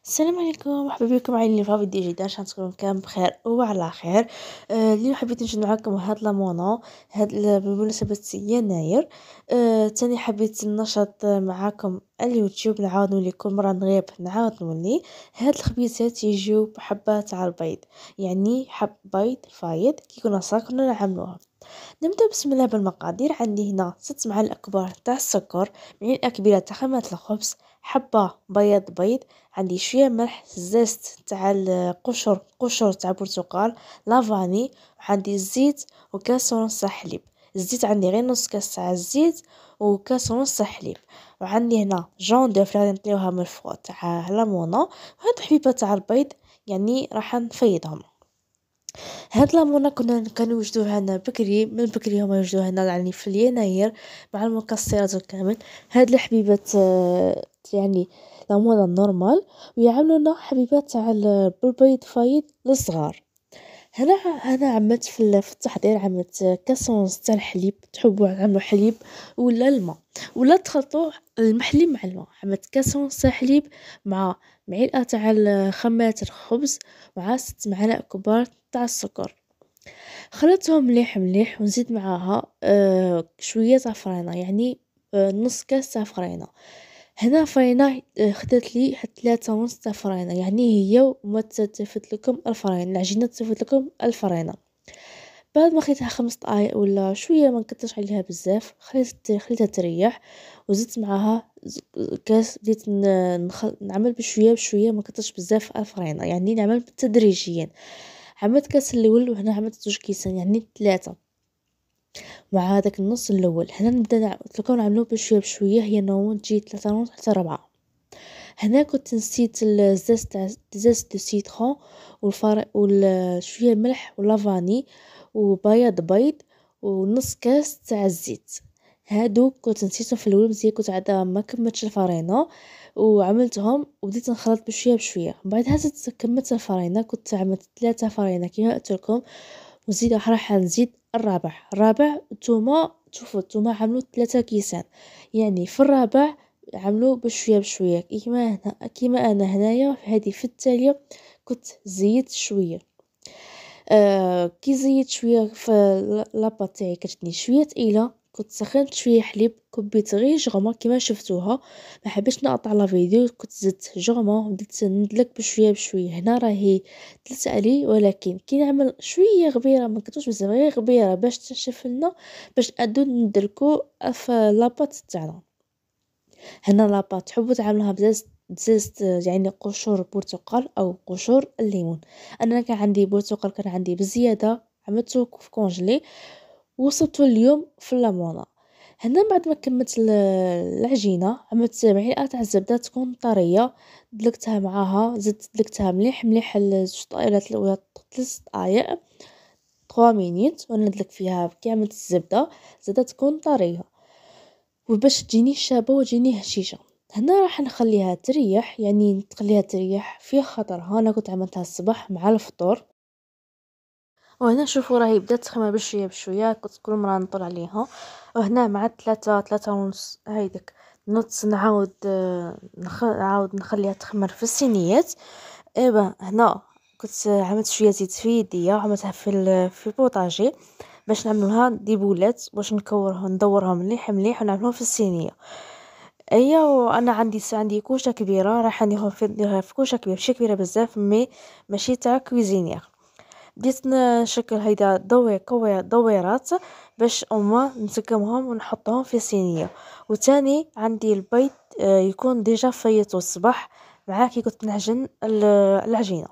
السلام عليكم، مرحبا بكم عائلة في فيديو جديد. ان شاء الله تكونوا كامل بخير وعلى خير. اليوم حبيت نشد معكم هاد لامونو بمناسبة يناير. تاني حبيت ننشط معاكم اليوتيوب، نعاود نولي كل مرة نغيب نعاود نولي. هاد الخبيزات يجيو بحبات على البيض، يعني حب بيض فايض كيكون كنا نعملوها. نبدأ بسم الله بالمقادير. عندي هنا 6 معالق كبار تاع السكر، معلقة كبيرة تاع خامة الخبز، حبة بيض، عندي شوية ملح، زيت تاع قشر تاع برتقال، لافاني، وعندي الزيت وكاس ونص تاع حليب. الزيت عندي غير نص كاس تاع الزيت وكاس ونص تاع حليب. وعندي هنا جون دوف اللي نطليوها من الفوق تاع لامونا، وهاد حبيبة تاع البيض يعني راح نفيضهم. هاد لامونا كانوا يوجدوها هنا بكري، من بكري هما يوجدوها هنا يعني في يناير مع المكسرات الكامل. هاد الحبيبات يعني لامونا نورمال، ويعملوا لنا حبيبات تاع بالبيض فايض للصغار. هنا عملت في التحضير، عملت كاس ونص تاع الحليب، تحبوا تعملوا حليب ولا الماء ولا تخلطوا المحلي مع الماء. عملت كاس ونص تاع حليب مع معلقه تاع خمات الخبز مع 6 معالق كبار تاع السكر. خلطتهم مليح ونزيد معاها شويه تاع فرينه، يعني نص كاس تاع فرينه. هنا فرينه خدت لي 3 ونص تاع فرينه، يعني هي وما تلفت لكم الفرينه، العجينه تلفت لكم الفرينه. بعد ما خليتها 5 دقائق ولا شويه، ما نكترش عليها بزاف، خليتها تريح وزدت معاها كاس. بديت نعمل بشويه ما نكترش بزاف الفرينه، يعني نعمل تدريجيا. عملت كاس الاول وهنا عملت 2 كيسان، يعني 3 مع هذاك النص الاول. هنا نبدا تلقاو نعملوه بشويه، هي نوع تجي 3 ونص حتى 4. هنا كنت نسيت زيت دو سيترون شويه ملح ولافاني بيض ونص كاس تاع الزيت. هادو كنت نسيتهم في الاول مزيان، كنت عاده ما كملتش الفرينه وعملتهم وبديت نخلط بشويه. بعدها زدت كملت الفرينه، كنت عملت 3 فرينه كيما قلت لكم، وزيد راح نزيد الرابع الثومه. شوفوا الثومه عملوا 3 كيسان، يعني في الرابع عملوا بشويه كيما انا هنايا في هذه في التالية كنت زيدت شويه. كي زيدت شويه في لاباط تاعي كتجيني شويه ثقيله، كنت سخنت شويه حليب، كبيت غير جغمه كيما شفتوها. ما حبيتش نقطع لا فيديو، كنت زدت جغمه وبديت ندلك بشويه. هنا راهي 3 علي، ولكن كي نعمل شويه غبيره ما كنتوش بزاف، غير غبيره باش تنشف لنا، باش نعدو ندلكو في لاباط تاعنا. هنا لاباط تحبوا تعملوها بزاز يعني قشور برتقال او قشور الليمون. انا كان عندي برتقال، كان عندي بزياده، عملته في كونجلي وصبته اليوم في الليمونه. هنا بعد ما كملت العجينه، عملت معلقه تاع الزبده تكون طريه، دلكتها معاها، زدت دلكتها مليح 2 ولا 3 دقائق 3 مينيت، وانا ندلك فيها كي عملت الزبده زادت تكون طريه وباش تجيني شابه وتجيني هشيشه. هنا راح نخليها تريح، يعني تخليها تريح في خاطرها. انا كنت عملتها الصباح مع الفطور، وهنا شوفوا راهي بدات تخمر بشويه كنت كل مره نطل عليها. وهنا مع 3 ونص هيدك نص نعاود نعاود نخليها تخمر في الصينيات. ايبا هنا كنت عملت شويه زيت في يديا وعملتها في البوطاجي باش نعملوها دي بولات، باش ندورهم مليح ونعملوها في الصينيه. ايا وانا عندي كوشه كبيره، راح نديرها في كوشه كبيره، ماشي كبيره بزاف ماشي تاع كويزينير. بديت نشكل هيدا دويرات باش نسقمهم ونحطهم في صينيه. وتاني عندي البيض يكون ديجا فيتو الصباح مع كي كنت نعجن العجينه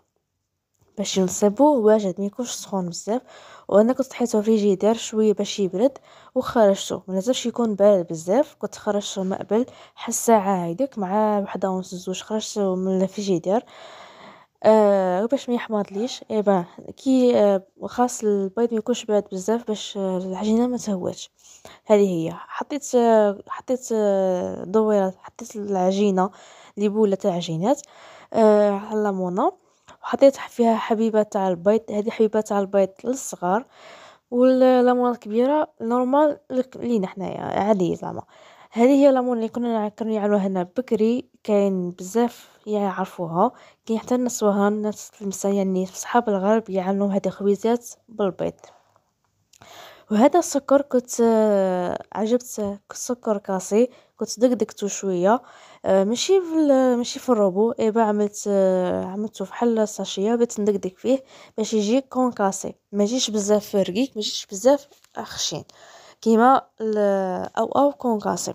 باش نصيبوه واجد، ما يكونش سخون بزاف. وانا كنت حيته فريجيدير شويه باش يبرد وخرجته، ما لازمش يكون بارد بزاف. كنت خرجته من قبل ساعه هيديك مع وحده ونص زوج، خرجته من الفريجيدير باش ما يحمضليش. ايبا كي خاص البيض ما يكونش بارد بزاف باش العجينه ما تهواتش. هذه هي حطيت دويرات، حطيت العجينه اللي بوله تاع العجينات على الليمونه، وحطيت فيها حبيبه تاع البيض. هذه حبيبه تاع البيض للصغار، والليمونه الكبيره نورمال لينا حنايا عاديه زعما. هذه هي لامون اللي كانوا يعملوها هنا بكري، كاين بزاف يعرفوها، كاين حتى النسوان الناس تلمسا يعني في صحاب الغرب يعملوا هذه الخبيزات بالبيض. وهذا السكر كنت عجبت سكر كاسي، كنت دقدقته شويه، ماشي في الروبو ايبا عملته فحال ساشيه بغيت ندقدق فيه باش يجي كونكاسي، ما يجيش بزاف رقيق، ما يجيش بزاف خشين كيما او كونكاسي.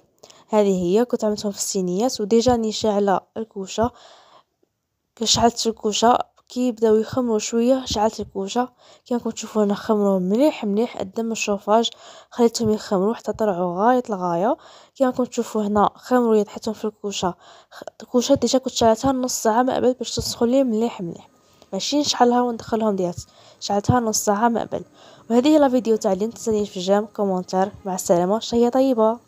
هذه هي كنت عملتهم في الصينيات، وديجا راني شاعله الكوشه. شعلت الكوشه كي بداو يخمروا شويه، شعلت الكوشه كما راكم تشوفوا هنا، خمروا مليح قدام الشوفاج، خليتهم يخمروا حتى طلعوا غايه الغايه. كما راكم تشوفوا هنا خمروا حطيتهم في الكوشه. الكوشه ديجا كنت شعلتها نص ساعه ما قبل باش تسخن لي مليح، ماشي نشعلها وندخلهم ديات، شعلتها نص ساعه ما قبل. وهذه هي لا فيديو تاع اليوم، تنسونيش في جيم كومونتير. مع السلامه، شهيه طيبه.